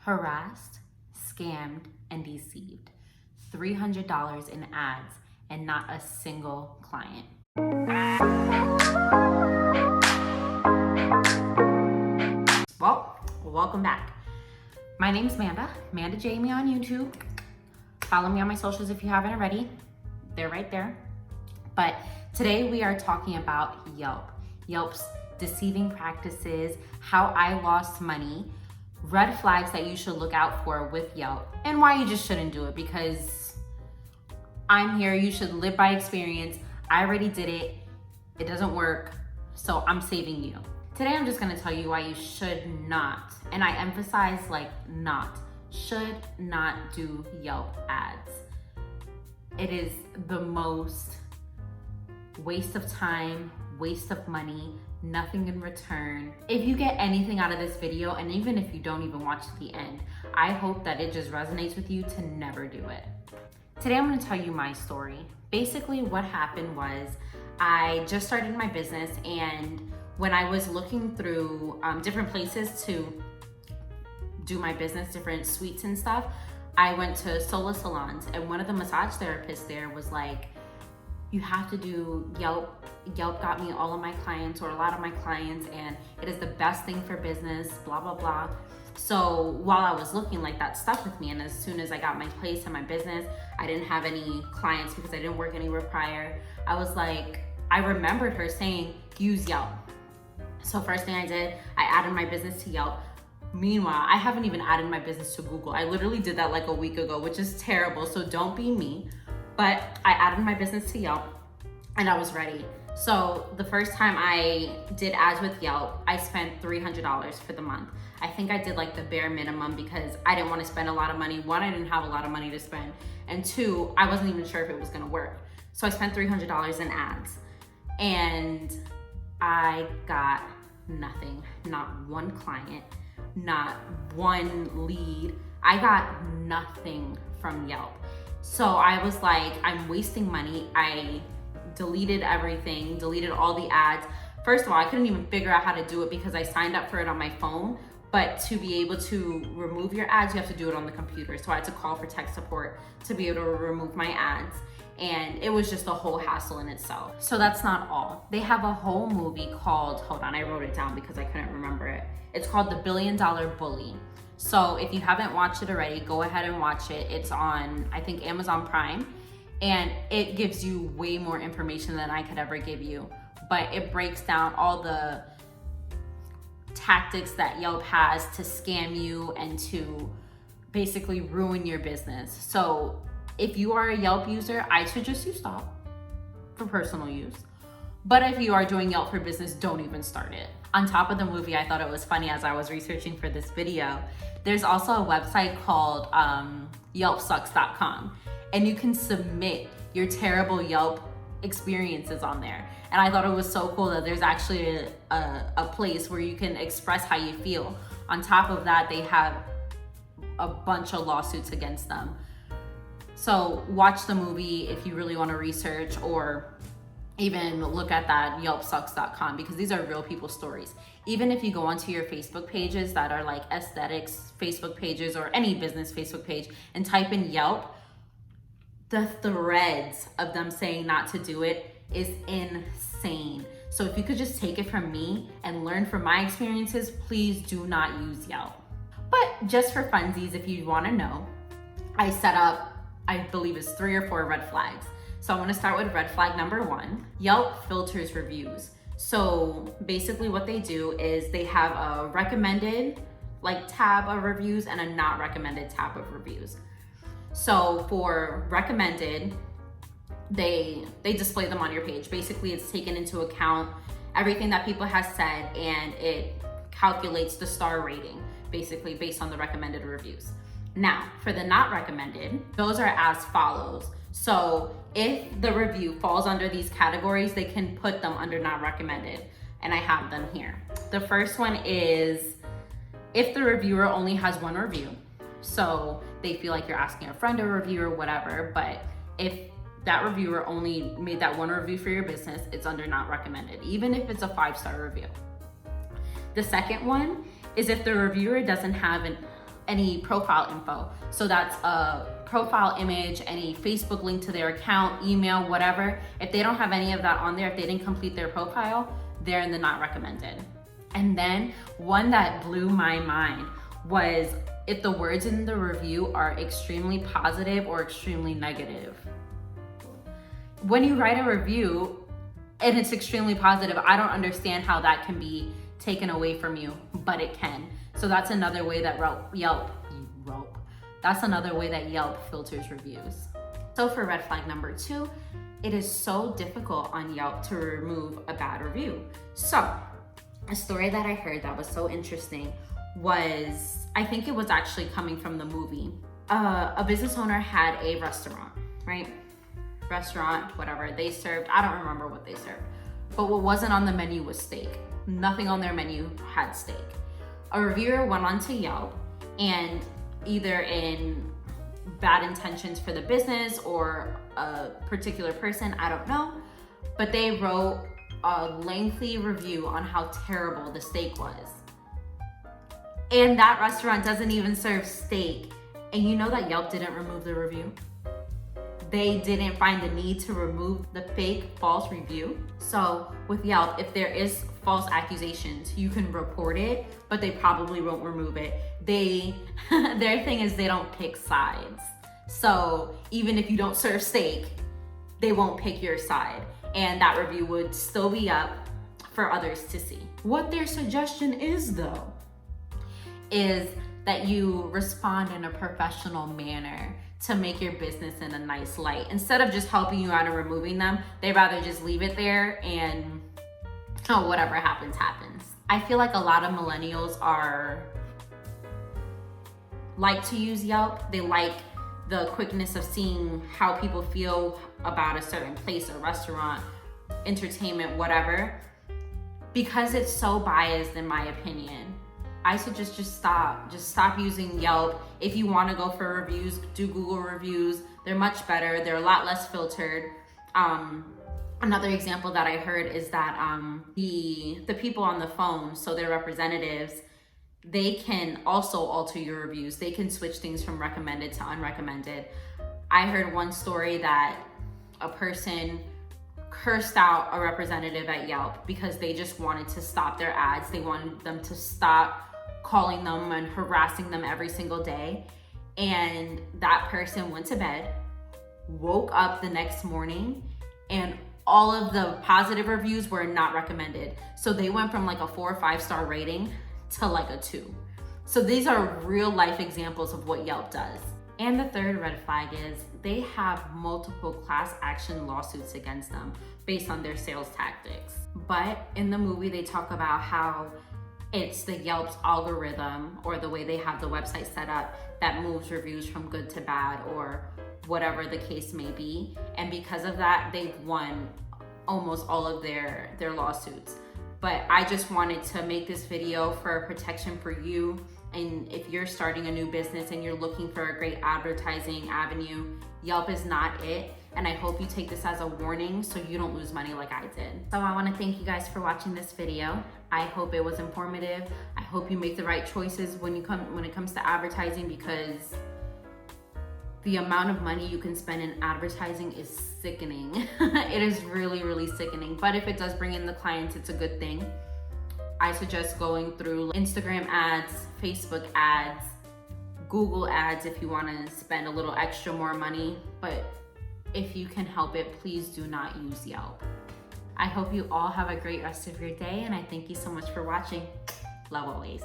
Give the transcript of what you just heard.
harassed, scammed, and deceived. $300 in ads and not a single client. Well, welcome back. My name's Manda Jamie on YouTube. Follow me on my socials if you haven't already. They're right there. But today we are talking about Yelp. Yelp's deceiving practices, how I lost money, red flags that you should look out for with Yelp, and why you just shouldn't do it, because I'm here. You should live by experience. I already did it. It doesn't work, so I'm saving you. Today I'm just gonna tell you why you should not, and I emphasize should not do Yelp ads. It is the most waste of time, waste of money, nothing in return. If you get anything out of this video, and even if you don't even watch to the end, I hope that it just resonates with you to never do it. Today I'm gonna tell you my story. Basically what happened was I just started my business, and when I was looking through different places to do my business, different suites and stuff, I went to solo salons, and one of the massage therapists there was like, you have to do Yelp. Yelp got me all of my clients, or a lot of my clients, and it is the best thing for business, blah, blah, blah. So while I was looking, like, that stuck with me. And as soon as I got my place and my business, I didn't have any clients because I didn't work anywhere prior. I was like, I remembered her saying, use Yelp. So first thing I did, I added my business to Yelp. Meanwhile, I haven't even added my business to Google. I literally did that like a week ago, which is terrible. So don't be me. But I added my business to Yelp and I was ready. So the first time I did ads with Yelp, I spent $300 for the month. I think I did like the bare minimum because I didn't want to spend a lot of money. One, I didn't have a lot of money to spend. And two, I wasn't even sure if it was gonna work. So I spent $300 in ads and I got nothing, not one client, not one lead. I got nothing from Yelp. So I was like, I'm wasting money. I deleted everything, deleted all the ads. First of all, I couldn't even figure out how to do it because I signed up for it on my phone. But to be able to remove your ads, you have to do it on the computer. So I had to call for tech support to be able to remove my ads. And it was just a whole hassle in itself. So that's not all. They have a whole movie called, hold on, I wrote it down because I couldn't remember it. It's called The $1 Billion Bully. So if you haven't watched it already, go ahead and watch it. It's on, I think, Amazon Prime. And it gives you way more information than I could ever give you. But it breaks down all the tactics that Yelp has to scam you and to basically ruin your business. So if you are a Yelp user, I suggest you stop for personal use. But if you are doing Yelp for business, don't even start it. On top of the movie, I thought it was funny as I was researching for this video. There's also a website called YelpSucks.com, and you can submit your terrible Yelp experiences on there. And I thought it was so cool that there's actually a place where you can express how you feel. On top of that, they have a bunch of lawsuits against them. So watch the movie if you really want to research, or even look at that YelpSucks.com, because these are real people's stories. Even if you go onto your Facebook pages that are like aesthetics Facebook pages or any business Facebook page and type in Yelp, the threads of them saying not to do it is insane. So if you could just take it from me and learn from my experiences, please do not use Yelp. But just for funsies, if you want to know, I set up, I believe it's 3 or 4 red flags. So I'm gonna start with red flag number 1. Yelp filters reviews. So basically what they do is they have a recommended tab of reviews and a not recommended tab of reviews. So for recommended, they display them on your page. Basically it's taken into account everything that people have said, and it calculates the star rating basically based on the recommended reviews. Now, for the not recommended, those are as follows. So if the review falls under these categories, they can put them under not recommended, and I have them here. The first one is if the reviewer only has 1 review. So they feel like you're asking a friend to review or whatever, but if that reviewer only made that 1 review for your business, it's under not recommended, even if it's a 5-star review. The second one is if the reviewer doesn't have any profile info. So that's a profile image, any Facebook link to their account, email, whatever. If they don't have any of that on there, if they didn't complete their profile, they're in the not recommended. And then one that blew my mind was if the words in the review are extremely positive or extremely negative. When you write a review and it's extremely positive, I don't understand how that can be taken away from you, but it can. So that's another way that Yelp filters reviews. So for red flag number 2, it is so difficult on Yelp to remove a bad review. So a story that I heard that was so interesting was, I think it was actually coming from the movie. A business owner had a restaurant, right? Restaurant, whatever. They served, I don't remember what they served, but what wasn't on the menu was steak. Nothing on their menu had steak. A reviewer went onto Yelp and either in bad intentions for the business or a particular person, I don't know, but they wrote a lengthy review on how terrible the steak was. And that restaurant doesn't even serve steak. And you know that Yelp didn't remove the review? They didn't find the need to remove the fake false review. So with Yelp, if there is false accusations, you can report it, but they probably won't remove it. Their thing is they don't pick sides. So even if you don't serve steak, they won't pick your side. And that review would still be up for others to see. What their suggestion is though, is that you respond in a professional manner to make your business in a nice light. Instead of just helping you out and removing them, they'd rather just leave it there and whatever happens, happens. I feel like a lot of millennials like to use Yelp. They like the quickness of seeing how people feel about a certain place or restaurant, entertainment, whatever. Because it's so biased in my opinion, I suggest just stop using Yelp. If you want to go for reviews, do Google reviews. They're much better. They're a lot less filtered. Another example that I heard is that the people on the phone, so their representatives, they can also alter your reviews. They can switch things from recommended to unrecommended. I heard one story that a person cursed out a representative at Yelp because they just wanted to stop their ads. They wanted them to stop calling them and harassing them every single day. And that person went to bed, woke up the next morning, and all of the positive reviews were not recommended. So they went from like a 4 or 5 star rating to like a 2. So these are real life examples of what Yelp does. And the third red flag is they have multiple class action lawsuits against them based on their sales tactics. But in the movie, they talk about how it's the Yelp's algorithm or the way they have the website set up that moves reviews from good to bad or whatever the case may be. And because of that, they've won almost all of their lawsuits. But I just wanted to make this video for protection for you. And if you're starting a new business and you're looking for a great advertising avenue, Yelp is not it. And I hope you take this as a warning so you don't lose money like I did. So I want to thank you guys for watching this video. I hope it was informative. I hope you make the right choices when it comes to advertising, because the amount of money you can spend in advertising is sickening. It is really, really sickening. But if it does bring in the clients, it's a good thing. I suggest going through Instagram ads, Facebook ads, Google ads if you want to spend a little extra more money. But if you can help it, please do not use Yelp. I hope you all have a great rest of your day, and I thank you so much for watching. Love always.